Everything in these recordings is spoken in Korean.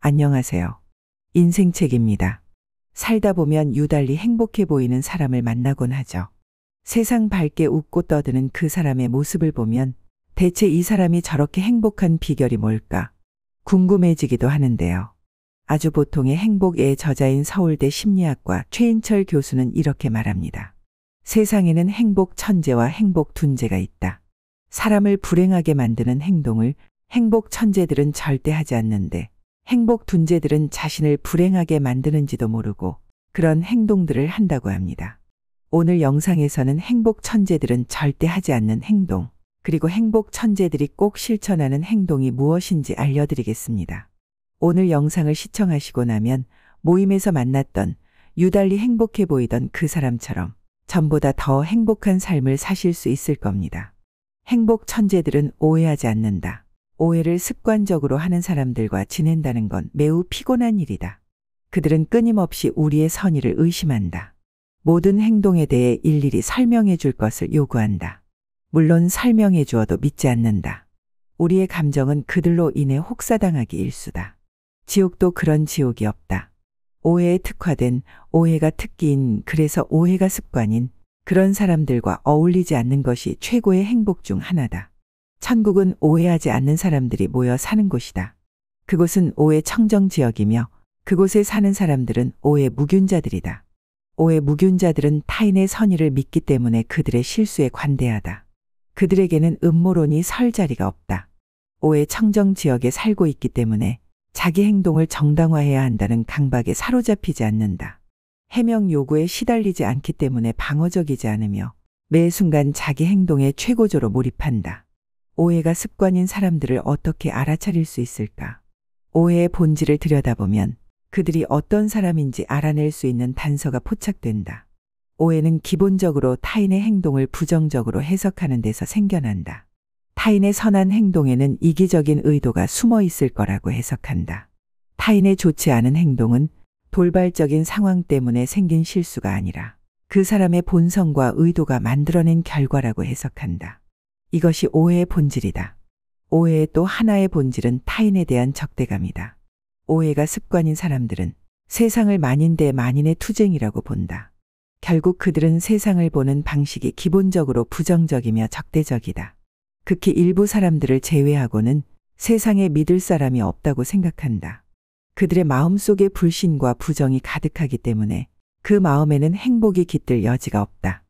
안녕하세요. 인생책입니다. 살다 보면 유달리 행복해 보이는 사람을 만나곤 하죠. 세상 밝게 웃고 떠드는 그 사람의 모습을 보면 대체 이 사람이 저렇게 행복한 비결이 뭘까 궁금해지기도 하는데요. 아주 보통의 행복의 저자인 서울대 심리학과 최인철 교수는 이렇게 말합니다. 세상에는 행복 천재와 행복 둔재가 있다. 사람을 불행하게 만드는 행동을 행복 천재들은 절대 하지 않는데 행복 둔재들은 자신을 불행하게 만드는지도 모르고 그런 행동들을 한다고 합니다. 오늘 영상에서는 행복 천재들은 절대 하지 않는 행동, 그리고 행복 천재들이 꼭 실천하는 행동이 무엇인지 알려드리겠습니다. 오늘 영상을 시청하시고 나면 모임에서 만났던 유달리 행복해 보이던 그 사람처럼 전보다 더 행복한 삶을 사실 수 있을 겁니다. 행복 천재들은 오해하지 않는다. 오해를 습관적으로 하는 사람들과 지낸다는 건 매우 피곤한 일이다. 그들은 끊임없이 우리의 선의를 의심한다. 모든 행동에 대해 일일이 설명해 줄 것을 요구한다. 물론 설명해 주어도 믿지 않는다. 우리의 감정은 그들로 인해 혹사당하기 일쑤다. 지옥도 그런 지옥이 없다. 오해에 특화된, 오해가 특기인, 그래서 오해가 습관인 그런 사람들과 어울리지 않는 것이 최고의 행복 중 하나다. 천국은 오해하지 않는 사람들이 모여 사는 곳이다. 그곳은 오해 청정 지역이며 그곳에 사는 사람들은 오해 무균자들이다. 오해 무균자들은 타인의 선의를 믿기 때문에 그들의 실수에 관대하다. 그들에게는 음모론이 설 자리가 없다. 오해 청정 지역에 살고 있기 때문에 자기 행동을 정당화해야 한다는 강박에 사로잡히지 않는다. 해명 요구에 시달리지 않기 때문에 방어적이지 않으며 매 순간 자기 행동에 최고조로 몰입한다. 오해가 습관인 사람들을 어떻게 알아차릴 수 있을까? 오해의 본질을 들여다보면 그들이 어떤 사람인지 알아낼 수 있는 단서가 포착된다. 오해는 기본적으로 타인의 행동을 부정적으로 해석하는 데서 생겨난다. 타인의 선한 행동에는 이기적인 의도가 숨어 있을 거라고 해석한다. 타인의 좋지 않은 행동은 돌발적인 상황 때문에 생긴 실수가 아니라 그 사람의 본성과 의도가 만들어낸 결과라고 해석한다. 이것이 오해의 본질이다. 오해의 또 하나의 본질은 타인에 대한 적대감이다. 오해가 습관인 사람들은 세상을 만인 대 만인의 투쟁이라고 본다. 결국 그들은 세상을 보는 방식이 기본적으로 부정적이며 적대적이다. 극히 일부 사람들을 제외하고는 세상에 믿을 사람이 없다고 생각한다. 그들의 마음속에 불신과 부정이 가득하기 때문에 그 마음에는 행복이 깃들 여지가 없다.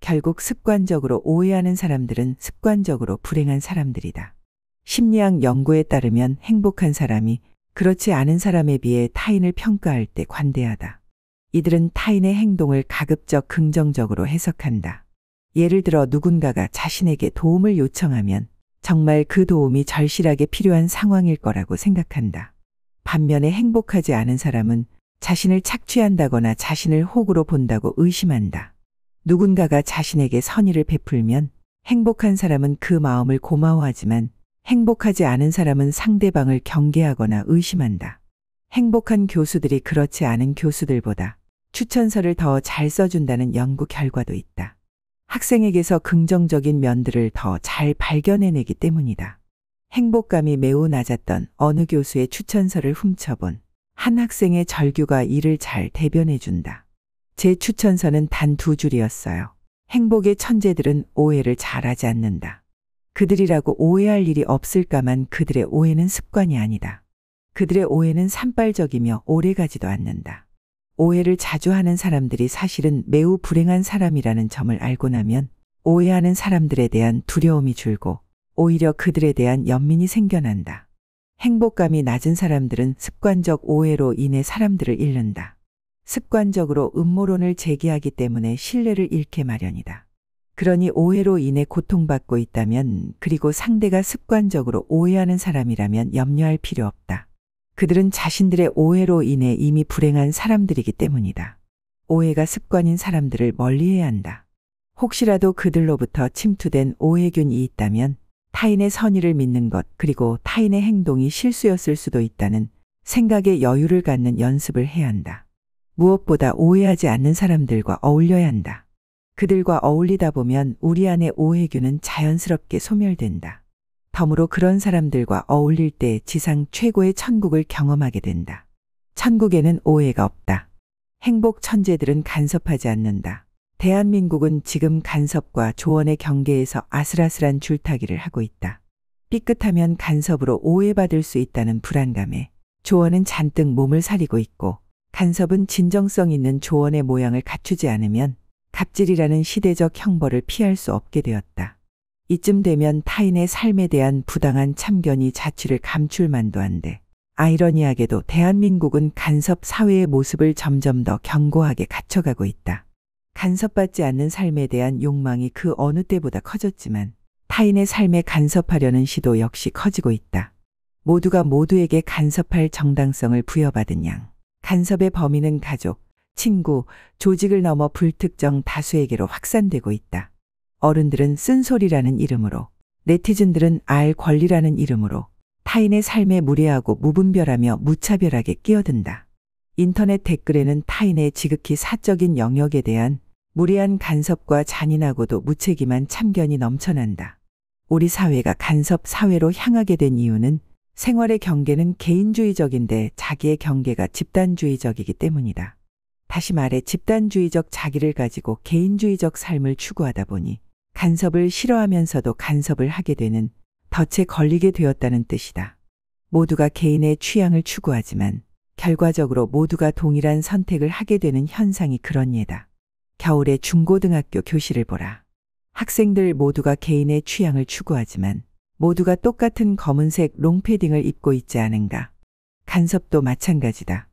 결국 습관적으로 오해하는 사람들은 습관적으로 불행한 사람들이다. 심리학 연구에 따르면 행복한 사람이 그렇지 않은 사람에 비해 타인을 평가할 때 관대하다. 이들은 타인의 행동을 가급적 긍정적으로 해석한다. 예를 들어 누군가가 자신에게 도움을 요청하면 정말 그 도움이 절실하게 필요한 상황일 거라고 생각한다. 반면에 행복하지 않은 사람은 자신을 착취한다거나 자신을 호구로 본다고 의심한다. 누군가가 자신에게 선의를 베풀면 행복한 사람은 그 마음을 고마워하지만 행복하지 않은 사람은 상대방을 경계하거나 의심한다. 행복한 교수들이 그렇지 않은 교수들보다 추천서를 더 잘 써준다는 연구 결과도 있다. 학생에게서 긍정적인 면들을 더 잘 발견해내기 때문이다. 행복감이 매우 낮았던 어느 교수의 추천서를 훔쳐본 한 학생의 절규가 이를 잘 대변해준다. 제 추천서는 단 2줄이었어요. 행복의 천재들은 오해를 잘하지 않는다. 그들이라고 오해할 일이 없을까만 그들의 오해는 습관이 아니다. 그들의 오해는 산발적이며 오래가지도 않는다. 오해를 자주 하는 사람들이 사실은 매우 불행한 사람이라는 점을 알고 나면 오해하는 사람들에 대한 두려움이 줄고 오히려 그들에 대한 연민이 생겨난다. 행복감이 낮은 사람들은 습관적 오해로 인해 사람들을 잃는다. 습관적으로 음모론을 제기하기 때문에 신뢰를 잃게 마련이다. 그러니 오해로 인해 고통받고 있다면 그리고 상대가 습관적으로 오해하는 사람이라면 염려할 필요 없다. 그들은 자신들의 오해로 인해 이미 불행한 사람들이기 때문이다. 오해가 습관인 사람들을 멀리해야 한다. 혹시라도 그들로부터 침투된 오해균이 있다면 타인의 선의를 믿는 것 그리고 타인의 행동이 실수였을 수도 있다는 생각에 여유를 갖는 연습을 해야 한다. 무엇보다 오해하지 않는 사람들과 어울려야 한다. 그들과 어울리다 보면 우리 안의 오해균은 자연스럽게 소멸된다. 덤으로 그런 사람들과 어울릴 때 지상 최고의 천국을 경험하게 된다. 천국에는 오해가 없다. 행복 천재들은 간섭하지 않는다. 대한민국은 지금 간섭과 조언의 경계에서 아슬아슬한 줄타기를 하고 있다. 삐끗하면 간섭으로 오해받을 수 있다는 불안감에 조언은 잔뜩 몸을 사리고 있고, 간섭은 진정성 있는 조언의 모양을 갖추지 않으면 갑질이라는 시대적 형벌을 피할 수 없게 되었다. 이쯤 되면 타인의 삶에 대한 부당한 참견이 자취를 감출 만도 한데, 아이러니하게도 대한민국은 간섭 사회의 모습을 점점 더 견고하게 갖춰가고 있다. 간섭받지 않는 삶에 대한 욕망이 그 어느 때보다 커졌지만 타인의 삶에 간섭하려는 시도 역시 커지고 있다. 모두가 모두에게 간섭할 정당성을 부여받은 양, 간섭의 범위는 가족, 친구, 조직을 넘어 불특정 다수에게로 확산되고 있다. 어른들은 쓴소리라는 이름으로, 네티즌들은 알 권리라는 이름으로 타인의 삶에 무례하고 무분별하며 무차별하게 끼어든다. 인터넷 댓글에는 타인의 지극히 사적인 영역에 대한 무례한 간섭과 잔인하고도 무책임한 참견이 넘쳐난다. 우리 사회가 간섭 사회로 향하게 된 이유는 생활의 경계는 개인주의적인데 자기의 경계가 집단주의적이기 때문이다. 다시 말해 집단주의적 자기를 가지고 개인주의적 삶을 추구하다 보니 간섭을 싫어하면서도 간섭을 하게 되는 덫에 걸리게 되었다는 뜻이다. 모두가 개인의 취향을 추구하지만 결과적으로 모두가 동일한 선택을 하게 되는 현상이 그런 예다. 겨울의 중고등학교 교실을 보라. 학생들 모두가 개인의 취향을 추구하지만 모두가 똑같은 검은색 롱패딩을 입고 있지 않은가. 간섭도 마찬가지다.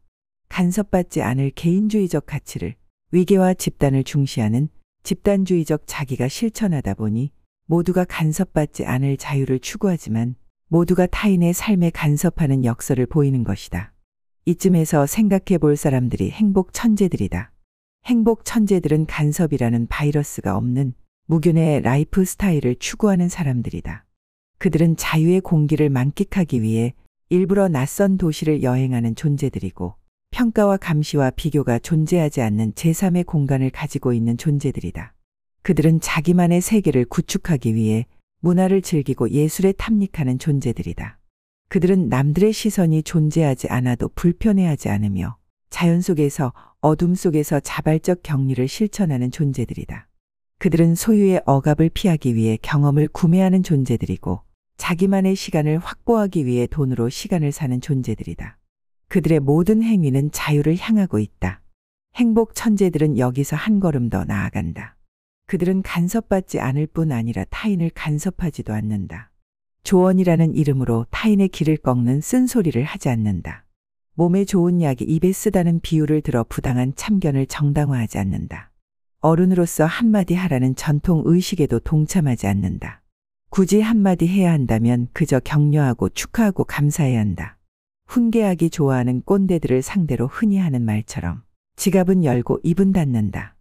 간섭받지 않을 개인주의적 가치를, 위계와 집단을 중시하는 집단주의적 자기가 실천하다 보니 모두가 간섭받지 않을 자유를 추구하지만 모두가 타인의 삶에 간섭하는 역설을 보이는 것이다. 이쯤에서 생각해 볼 사람들이 행복 천재들이다. 행복 천재들은 간섭이라는 바이러스가 없는 무균의 라이프 스타일을 추구하는 사람들이다. 그들은 자유의 공기를 만끽하기 위해 일부러 낯선 도시를 여행하는 존재들이고, 평가와 감시와 비교가 존재하지 않는 제3의 공간을 가지고 있는 존재들이다. 그들은 자기만의 세계를 구축하기 위해 문화를 즐기고 예술에 탐닉하는 존재들이다. 그들은 남들의 시선이 존재하지 않아도 불편해하지 않으며 자연 속에서, 어둠 속에서 자발적 격리를 실천하는 존재들이다. 그들은 소유의 억압을 피하기 위해 경험을 구매하는 존재들이고, 자기만의 시간을 확보하기 위해 돈으로 시간을 사는 존재들이다. 그들의 모든 행위는 자유를 향하고 있다. 행복 천재들은 여기서 한 걸음 더 나아간다. 그들은 간섭받지 않을 뿐 아니라 타인을 간섭하지도 않는다. 조언이라는 이름으로 타인의 길을 꺾는 쓴소리를 하지 않는다. 몸에 좋은 약이 입에 쓰다는 비유를 들어 부당한 참견을 정당화하지 않는다. 어른으로서 한마디 하라는 전통 의식에도 동참하지 않는다. 굳이 한마디 해야 한다면 그저 격려하고 축하하고 감사해야 한다. 훈계하기 좋아하는 꼰대들을 상대로 흔히 하는 말처럼 지갑은 열고 입은 닫는다.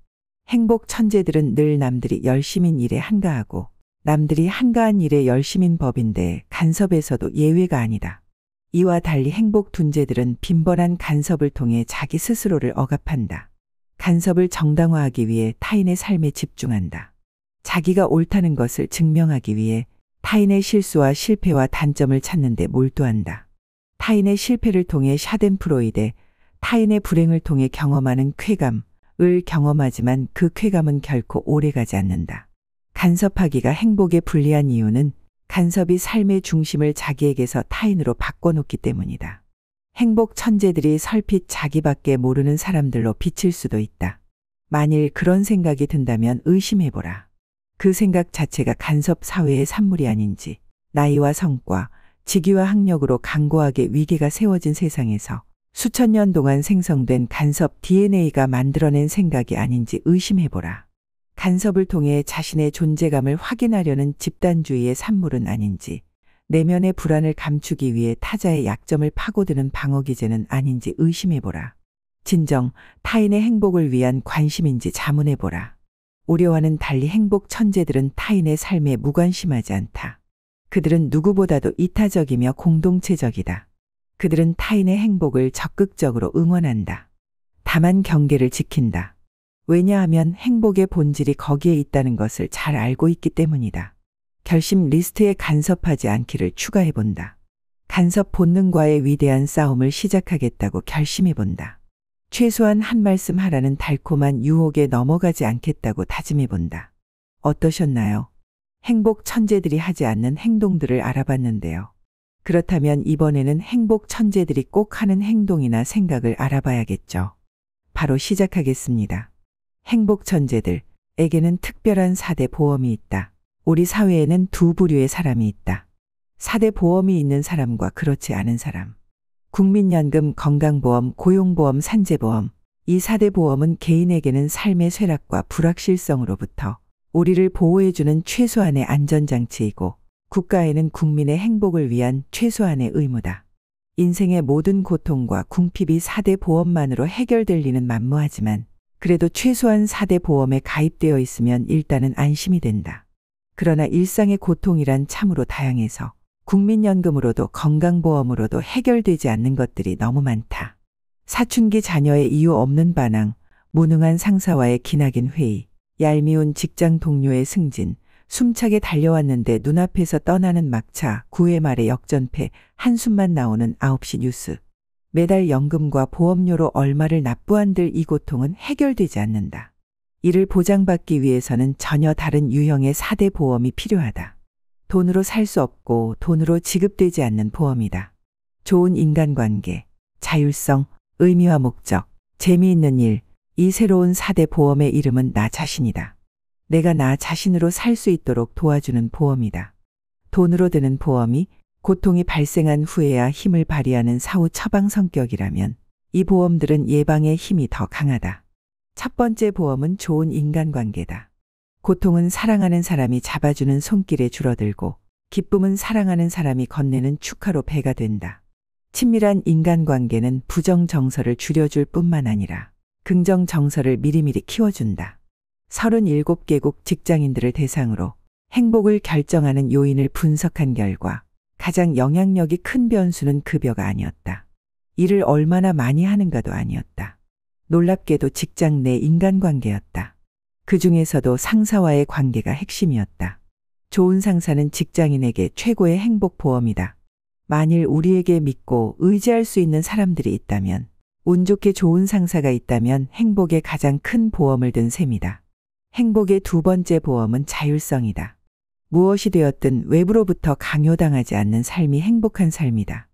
행복 천재들은 늘 남들이 열심인 일에 한가하고 남들이 한가한 일에 열심인 법인데 간섭에서도 예외가 아니다. 이와 달리 행복 둔재들은 빈번한 간섭을 통해 자기 스스로를 억압한다. 간섭을 정당화하기 위해 타인의 삶에 집중한다. 자기가 옳다는 것을 증명하기 위해 타인의 실수와 실패와 단점을 찾는 데 몰두한다. 타인의 실패를 통해 샤덴프로이데, 타인의 불행을 통해 경험하는 쾌감을 경험하지만 그 쾌감은 결코 오래가지 않는다. 간섭하기가 행복에 불리한 이유는 간섭이 삶의 중심을 자기에게서 타인으로 바꿔놓기 때문이다. 행복 천재들이 설핏 자기밖에 모르는 사람들로 비칠 수도 있다. 만일 그런 생각이 든다면 의심해보라. 그 생각 자체가 간섭 사회의 산물이 아닌지, 나이와 성과, 직위와 학력으로 강고하게 위계가 세워진 세상에서 수천 년 동안 생성된 간섭 DNA가 만들어낸 생각이 아닌지 의심해보라. 간섭을 통해 자신의 존재감을 확인하려는 집단주의의 산물은 아닌지, 내면의 불안을 감추기 위해 타자의 약점을 파고드는 방어기제는 아닌지 의심해보라. 진정 타인의 행복을 위한 관심인지 자문해보라. 우려와는 달리 행복 천재들은 타인의 삶에 무관심하지 않다. 그들은 누구보다도 이타적이며 공동체적이다. 그들은 타인의 행복을 적극적으로 응원한다. 다만 경계를 지킨다. 왜냐하면 행복의 본질이 거기에 있다는 것을 잘 알고 있기 때문이다. 결심 리스트에 간섭하지 않기를 추가해본다. 간섭 본능과의 위대한 싸움을 시작하겠다고 결심해본다. 최소한 한 말씀 하라는 달콤한 유혹에 넘어가지 않겠다고 다짐해본다. 어떠셨나요? 행복 천재들이 하지 않는 행동들을 알아봤는데요. 그렇다면 이번에는 행복 천재들이 꼭 하는 행동이나 생각을 알아봐야겠죠. 바로 시작하겠습니다. 행복 천재들에게는 특별한 4대 보험이 있다. 우리 사회에는 두 부류의 사람이 있다. 4대 보험이 있는 사람과 그렇지 않은 사람. 국민연금, 건강보험, 고용보험, 산재보험. 이 4대 보험은 개인에게는 삶의 쇠락과 불확실성으로부터 우리를 보호해주는 최소한의 안전장치이고 국가에는 국민의 행복을 위한 최소한의 의무다. 인생의 모든 고통과 궁핍이 4대 보험만으로 해결될 리는 만무하지만 그래도 최소한 4대 보험에 가입되어 있으면 일단은 안심이 된다. 그러나 일상의 고통이란 참으로 다양해서 국민연금으로도 건강보험으로도 해결되지 않는 것들이 너무 많다. 사춘기 자녀의 이유 없는 반항, 무능한 상사와의 기나긴 회의, 얄미운 직장 동료의 승진, 숨차게 달려왔는데 눈앞에서 떠나는 막차, 9회 말의 역전패, 한숨만 나오는 9시 뉴스. 매달 연금과 보험료로 얼마를 납부한들 이 고통은 해결되지 않는다. 이를 보장받기 위해서는 전혀 다른 유형의 4대 보험이 필요하다. 돈으로 살 수 없고 돈으로 지급되지 않는 보험이다. 좋은 인간관계, 자율성, 의미와 목적, 재미있는 일, 이 새로운 4대 보험의 이름은 나 자신이다. 내가 나 자신으로 살 수 있도록 도와주는 보험이다. 돈으로 드는 보험이 고통이 발생한 후에야 힘을 발휘하는 사후 처방 성격이라면 이 보험들은 예방의 힘이 더 강하다. 첫 번째 보험은 좋은 인간관계다. 고통은 사랑하는 사람이 잡아주는 손길에 줄어들고 기쁨은 사랑하는 사람이 건네는 축하로 배가 된다. 친밀한 인간관계는 부정 정서를 줄여줄 뿐만 아니라 긍정 정서를 미리미리 키워준다. 37개국 직장인들을 대상으로 행복을 결정하는 요인을 분석한 결과 가장 영향력이 큰 변수는 급여가 아니었다. 일을 얼마나 많이 하는가도 아니었다. 놀랍게도 직장 내 인간관계였다. 그 중에서도 상사와의 관계가 핵심이었다. 좋은 상사는 직장인에게 최고의 행복보험이다. 만일 우리에게 믿고 의지할 수 있는 사람들이 있다면, 운 좋게 좋은 상사가 있다면 행복의 가장 큰 보험을 든 셈이다. 행복의 두 번째 보험은 자율성이다. 무엇이 되었든 외부로부터 강요당하지 않는 삶이 행복한 삶이다.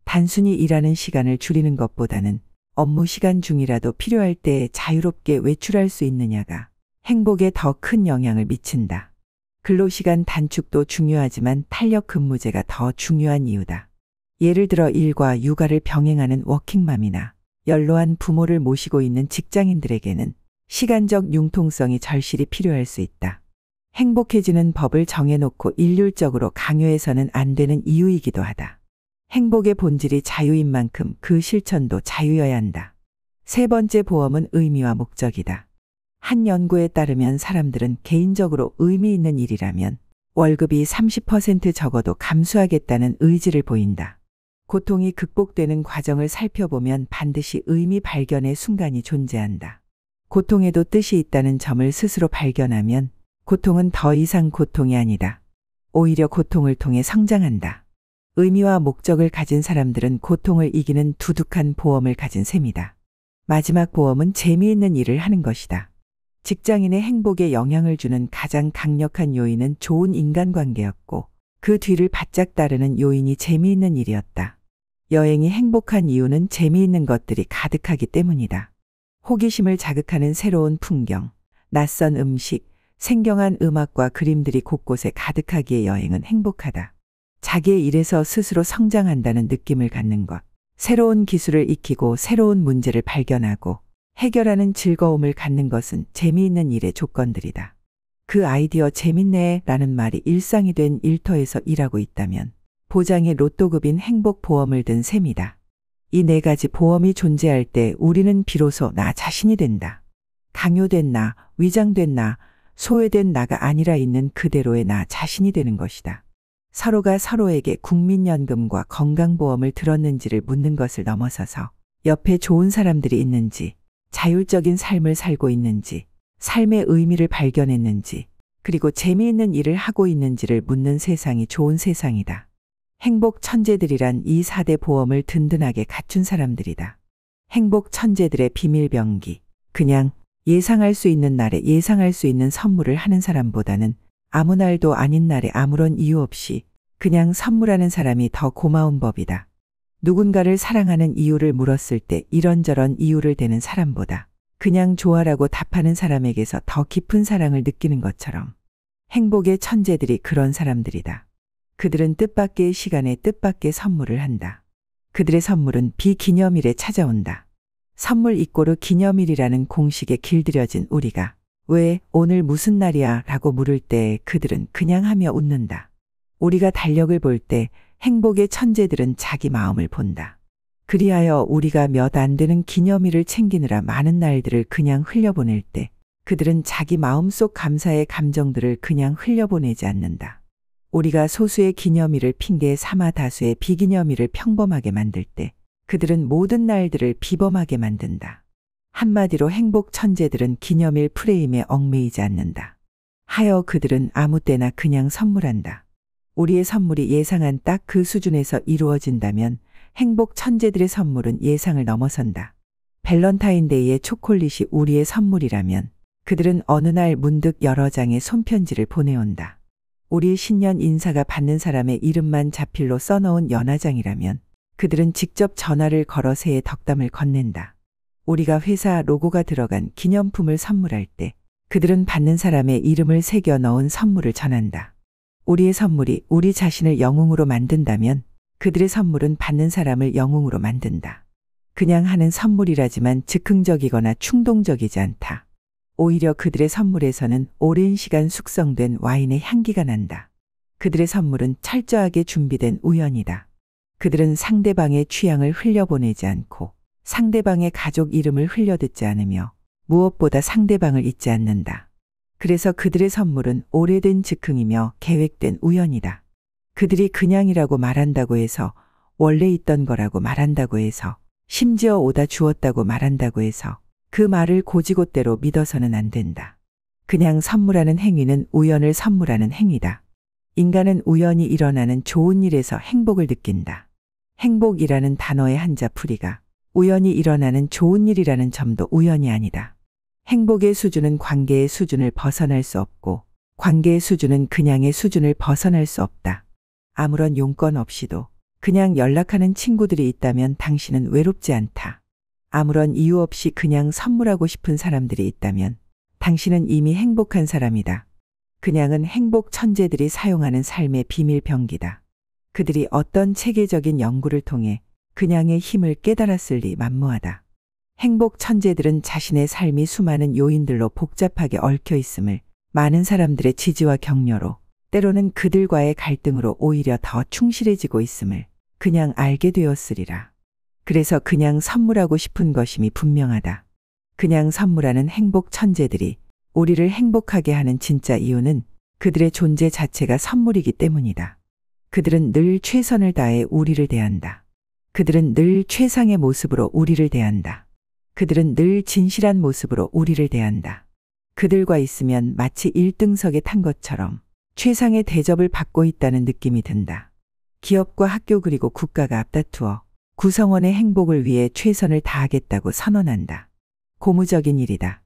단순히 일하는 시간을 줄이는 것보다는 업무 시간 중이라도 필요할 때 자유롭게 외출할 수 있느냐가 행복에 더 큰 영향을 미친다. 근로시간 단축도 중요하지만 탄력 근무제가 더 중요한 이유다. 예를 들어 일과 육아를 병행하는 워킹맘이나 연로한 부모를 모시고 있는 직장인들에게는 시간적 융통성이 절실히 필요할 수 있다. 행복해지는 법을 정해놓고 일률적으로 강요해서는 안 되는 이유이기도 하다. 행복의 본질이 자유인 만큼 그 실천도 자유여야 한다. 세 번째 보험은 의미와 목적이다. 한 연구에 따르면 사람들은 개인적으로 의미 있는 일이라면 월급이 30% 적어도 감수하겠다는 의지를 보인다. 고통이 극복되는 과정을 살펴보면 반드시 의미 발견의 순간이 존재한다. 고통에도 뜻이 있다는 점을 스스로 발견하면 고통은 더 이상 고통이 아니다. 오히려 고통을 통해 성장한다. 의미와 목적을 가진 사람들은 고통을 이기는 두둑한 보험을 가진 셈이다. 마지막 보험은 재미있는 일을 하는 것이다. 직장인의 행복에 영향을 주는 가장 강력한 요인은 좋은 인간관계였고 그 뒤를 바짝 따르는 요인이 재미있는 일이었다. 여행이 행복한 이유는 재미있는 것들이 가득하기 때문이다. 호기심을 자극하는 새로운 풍경, 낯선 음식, 생경한 음악과 그림들이 곳곳에 가득하기에 여행은 행복하다. 자기의 일에서 스스로 성장한다는 느낌을 갖는 것, 새로운 기술을 익히고 새로운 문제를 발견하고 해결하는 즐거움을 갖는 것은 재미있는 일의 조건들이다. 그 아이디어 재밌네 라는 말이 일상이 된 일터에서 일하고 있다면 보장의 로또급인 행복보험을 든 셈이다. 이 네 가지 보험이 존재할 때 우리는 비로소 나 자신이 된다. 강요된 나, 위장된 나, 소외된 나가 아니라 있는 그대로의 나 자신이 되는 것이다. 서로가 서로에게 국민연금과 건강보험을 들었는지를 묻는 것을 넘어서서 옆에 좋은 사람들이 있는지, 자율적인 삶을 살고 있는지, 삶의 의미를 발견했는지, 그리고 재미있는 일을 하고 있는지를 묻는 세상이 좋은 세상이다. 행복 천재들이란 이 4대 보험을 든든하게 갖춘 사람들이다. 행복 천재들의 비밀병기. 그냥 예상할 수 있는 날에 예상할 수 있는 선물을 하는 사람보다는 아무 날도 아닌 날에 아무런 이유 없이 그냥 선물하는 사람이 더 고마운 법이다. 누군가를 사랑하는 이유를 물었을 때 이런저런 이유를 대는 사람보다 그냥 좋아라고 답하는 사람에게서 더 깊은 사랑을 느끼는 것처럼 행복의 천재들이 그런 사람들이다. 그들은 뜻밖의 시간에 뜻밖의 선물을 한다. 그들의 선물은 비기념일에 찾아온다. 선물 이꼬르 기념일이라는 공식에 길들여진 우리가 왜 오늘 무슨 날이야 라고 물을 때 그들은 그냥 하며 웃는다. 우리가 달력을 볼 때 행복의 천재들은 자기 마음을 본다. 그리하여 우리가 몇 안 되는 기념일을 챙기느라 많은 날들을 그냥 흘려보낼 때 그들은 자기 마음속 감사의 감정들을 그냥 흘려보내지 않는다. 우리가 소수의 기념일을 핑계 삼아 다수의 비기념일을 평범하게 만들 때 그들은 모든 날들을 비범하게 만든다. 한마디로 행복 천재들은 기념일 프레임에 얽매이지 않는다. 하여 그들은 아무 때나 그냥 선물한다. 우리의 선물이 예상한 딱 그 수준에서 이루어진다면 행복 천재들의 선물은 예상을 넘어선다. 밸런타인데이의 초콜릿이 우리의 선물이라면 그들은 어느 날 문득 여러 장의 손편지를 보내온다. 우리의 신년 인사가 받는 사람의 이름만 자필로 써놓은 연하장이라면 그들은 직접 전화를 걸어 새해 덕담을 건넨다. 우리가 회사 로고가 들어간 기념품을 선물할 때 그들은 받는 사람의 이름을 새겨 넣은 선물을 전한다. 우리의 선물이 우리 자신을 영웅으로 만든다면 그들의 선물은 받는 사람을 영웅으로 만든다. 그냥 하는 선물이라지만 즉흥적이거나 충동적이지 않다. 오히려 그들의 선물에서는 오랜 시간 숙성된 와인의 향기가 난다. 그들의 선물은 철저하게 준비된 우연이다. 그들은 상대방의 취향을 흘려보내지 않고 상대방의 가족 이름을 흘려듣지 않으며 무엇보다 상대방을 잊지 않는다. 그래서 그들의 선물은 오래된 즉흥이며 계획된 우연이다. 그들이 그냥이라고 말한다고 해서 원래 있던 거라고 말한다고 해서 심지어 오다 주었다고 말한다고 해서 그 말을 고지고대로 믿어서는 안 된다. 그냥 선물하는 행위는 우연을 선물하는 행위다. 인간은 우연히 일어나는 좋은 일에서 행복을 느낀다. 행복이라는 단어의 한자풀이가 우연히 일어나는 좋은 일이라는 점도 우연이 아니다. 행복의 수준은 관계의 수준을 벗어날 수 없고 관계의 수준은 그냥의 수준을 벗어날 수 없다. 아무런 용건 없이도 그냥 연락하는 친구들이 있다면 당신은 외롭지 않다. 아무런 이유 없이 그냥 선물하고 싶은 사람들이 있다면 당신은 이미 행복한 사람이다. 그냥은 행복 천재들이 사용하는 삶의 비밀병기다. 그들이 어떤 체계적인 연구를 통해 그냥의 힘을 깨달았을 리 만무하다. 행복 천재들은 자신의 삶이 수많은 요인들로 복잡하게 얽혀 있음을 많은 사람들의 지지와 격려로 때로는 그들과의 갈등으로 오히려 더 충실해지고 있음을 그냥 알게 되었으리라. 그래서 그냥 선물하고 싶은 것임이 분명하다. 그냥 선물하는 행복 천재들이 우리를 행복하게 하는 진짜 이유는 그들의 존재 자체가 선물이기 때문이다. 그들은 늘 최선을 다해 우리를 대한다. 그들은 늘 최상의 모습으로 우리를 대한다. 그들은 늘 진실한 모습으로 우리를 대한다. 그들과 있으면 마치 1등석에 탄 것처럼 최상의 대접을 받고 있다는 느낌이 든다. 기업과 학교 그리고 국가가 앞다투어 구성원의 행복을 위해 최선을 다하겠다고 선언한다. 고무적인 일이다.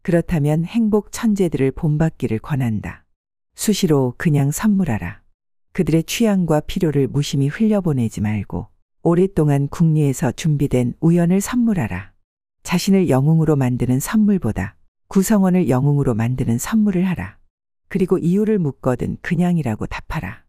그렇다면 행복 천재들을 본받기를 권한다. 수시로 그냥 선물하라. 그들의 취향과 필요를 무심히 흘려보내지 말고 오랫동안 궁리에서 준비된 우연을 선물하라. 자신을 영웅으로 만드는 선물보다 구성원을 영웅으로 만드는 선물을 하라. 그리고 이유를 묻거든 그냥이라고 답하라.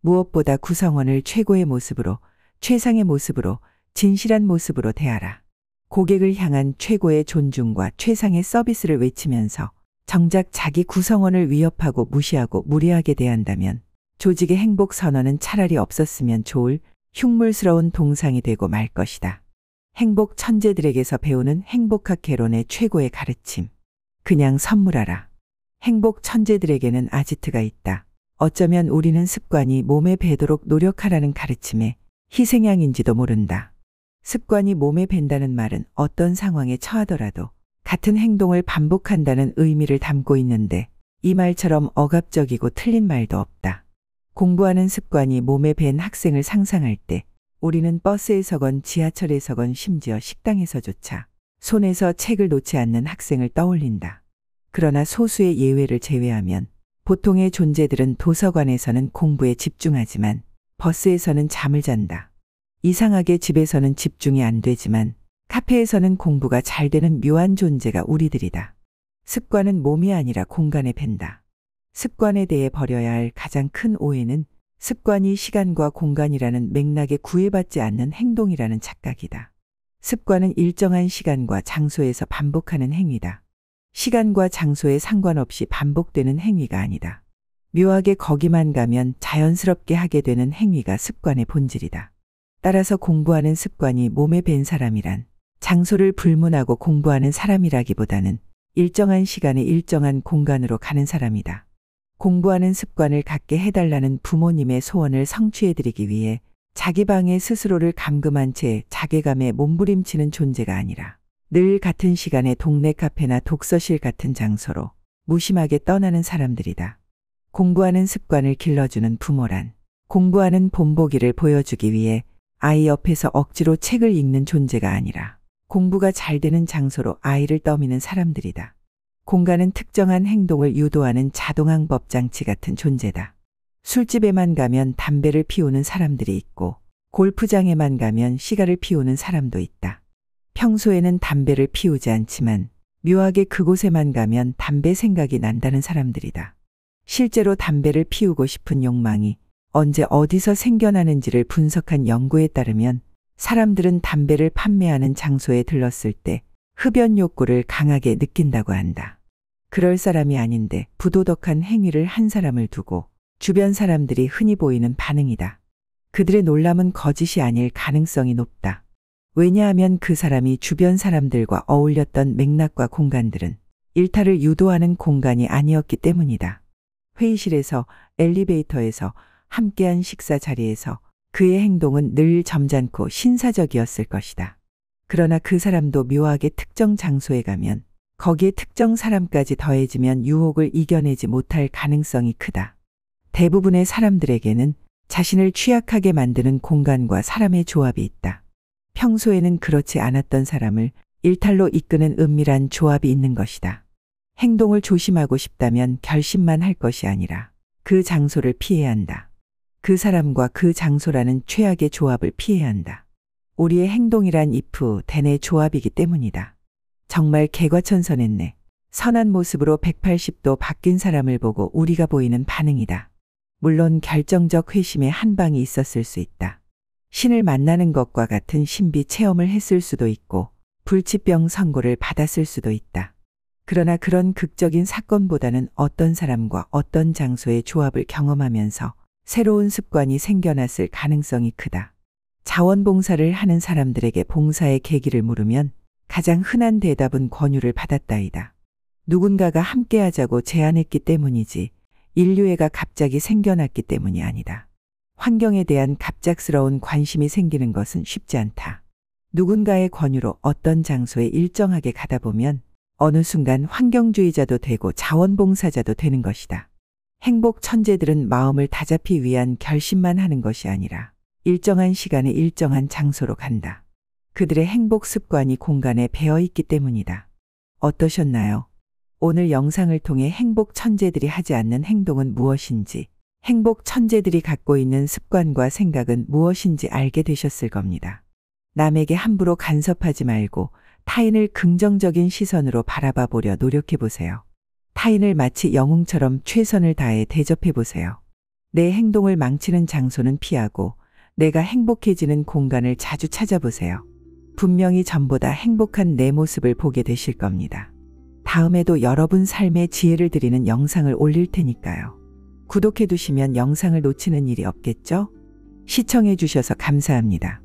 무엇보다 구성원을 최고의 모습으로, 최상의 모습으로, 진실한 모습으로 대하라. 고객을 향한 최고의 존중과 최상의 서비스를 외치면서 정작 자기 구성원을 위협하고 무시하고 무례하게 대한다면 조직의 행복 선언은 차라리 없었으면 좋을 흉물스러운 동상이 되고 말 것이다. 행복 천재들에게서 배우는 행복학 개론의 최고의 가르침. 그냥 선물하라. 행복 천재들에게는 아지트가 있다. 어쩌면 우리는 습관이 몸에 배도록 노력하라는 가르침에 희생양인지도 모른다. 습관이 몸에 밴다는 말은 어떤 상황에 처하더라도 같은 행동을 반복한다는 의미를 담고 있는데 이 말처럼 억압적이고 틀린 말도 없다. 공부하는 습관이 몸에 밴 학생을 상상할 때 우리는 버스에서건 지하철에서건 심지어 식당에서조차 손에서 책을 놓지 않는 학생을 떠올린다. 그러나 소수의 예외를 제외하면 보통의 존재들은 도서관에서는 공부에 집중하지만 버스에서는 잠을 잔다. 이상하게 집에서는 집중이 안 되지만 카페에서는 공부가 잘 되는 묘한 존재가 우리들이다. 습관은 몸이 아니라 공간에 밴다. 습관에 대해 버려야 할 가장 큰 오해는 습관이 시간과 공간이라는 맥락에 구애받지 않는 행동이라는 착각이다. 습관은 일정한 시간과 장소에서 반복하는 행위다. 시간과 장소에 상관없이 반복되는 행위가 아니다. 묘하게 거기만 가면 자연스럽게 하게 되는 행위가 습관의 본질이다. 따라서 공부하는 습관이 몸에 밴 사람이란 장소를 불문하고 공부하는 사람이라기보다는 일정한 시간에 일정한 공간으로 가는 사람이다. 공부하는 습관을 갖게 해달라는 부모님의 소원을 성취해드리기 위해 자기 방에 스스로를 감금한 채 자괴감에 몸부림치는 존재가 아니라 늘 같은 시간에 동네 카페나 독서실 같은 장소로 무심하게 떠나는 사람들이다. 공부하는 습관을 길러주는 부모란 공부하는 본보기를 보여주기 위해 아이 옆에서 억지로 책을 읽는 존재가 아니라 공부가 잘 되는 장소로 아이를 떠미는 사람들이다. 공간은 특정한 행동을 유도하는 자동항법 장치 같은 존재다. 술집에만 가면 담배를 피우는 사람들이 있고 골프장에만 가면 시가를 피우는 사람도 있다. 평소에는 담배를 피우지 않지만 묘하게 그곳에만 가면 담배 생각이 난다는 사람들이다. 실제로 담배를 피우고 싶은 욕망이 언제 어디서 생겨나는지를 분석한 연구에 따르면 사람들은 담배를 판매하는 장소에 들렀을 때 흡연 욕구를 강하게 느낀다고 한다. 그럴 사람이 아닌데 부도덕한 행위를 한 사람을 두고 주변 사람들이 흔히 보이는 반응이다. 그들의 놀람은 거짓이 아닐 가능성이 높다. 왜냐하면 그 사람이 주변 사람들과 어울렸던 맥락과 공간들은 일탈을 유도하는 공간이 아니었기 때문이다. 회의실에서, 엘리베이터에서, 함께한 식사 자리에서 그의 행동은 늘 점잖고 신사적이었을 것이다. 그러나 그 사람도 묘하게 특정 장소에 가면 거기에 특정 사람까지 더해지면 유혹을 이겨내지 못할 가능성이 크다. 대부분의 사람들에게는 자신을 취약하게 만드는 공간과 사람의 조합이 있다. 평소에는 그렇지 않았던 사람을 일탈로 이끄는 은밀한 조합이 있는 것이다. 행동을 조심하고 싶다면 결심만 할 것이 아니라 그 장소를 피해야 한다. 그 사람과 그 장소라는 최악의 조합을 피해야 한다. 우리의 행동이란 if, then의 조합이기 때문이다. 정말 개과천선했네. 선한 모습으로 180도 바뀐 사람을 보고 우리가 보이는 반응이다. 물론 결정적 회심의 한 방이 있었을 수 있다. 신을 만나는 것과 같은 신비 체험을 했을 수도 있고 불치병 선고를 받았을 수도 있다. 그러나 그런 극적인 사건보다는 어떤 사람과 어떤 장소의 조합을 경험하면서 새로운 습관이 생겨났을 가능성이 크다. 자원봉사를 하는 사람들에게 봉사의 계기를 물으면 가장 흔한 대답은 권유를 받았다이다. 누군가가 함께하자고 제안했기 때문이지 인류애가 갑자기 생겨났기 때문이 아니다. 환경에 대한 갑작스러운 관심이 생기는 것은 쉽지 않다. 누군가의 권유로 어떤 장소에 일정하게 가다 보면 어느 순간 환경주의자도 되고 자원봉사자도 되는 것이다. 행복 천재들은 마음을 다잡기 위한 결심만 하는 것이 아니라 일정한 시간에 일정한 장소로 간다. 그들의 행복 습관이 공간에 배어 있기 때문이다. 어떠셨나요? 오늘 영상을 통해 행복 천재들이 하지 않는 행동은 무엇인지, 행복 천재들이 갖고 있는 습관과 생각은 무엇인지 알게 되셨을 겁니다. 남에게 함부로 간섭하지 말고 타인을 긍정적인 시선으로 바라봐 보려 노력해 보세요. 타인을 마치 영웅처럼 최선을 다해 대접해 보세요. 내 행동을 망치는 장소는 피하고 내가 행복해지는 공간을 자주 찾아보세요. 분명히 전보다 행복한 내 모습을 보게 되실 겁니다. 다음에도 여러분 삶의 지혜를 드리는 영상을 올릴 테니까요. 구독해 두시면 영상을 놓치는 일이 없겠죠? 시청해 주셔서 감사합니다.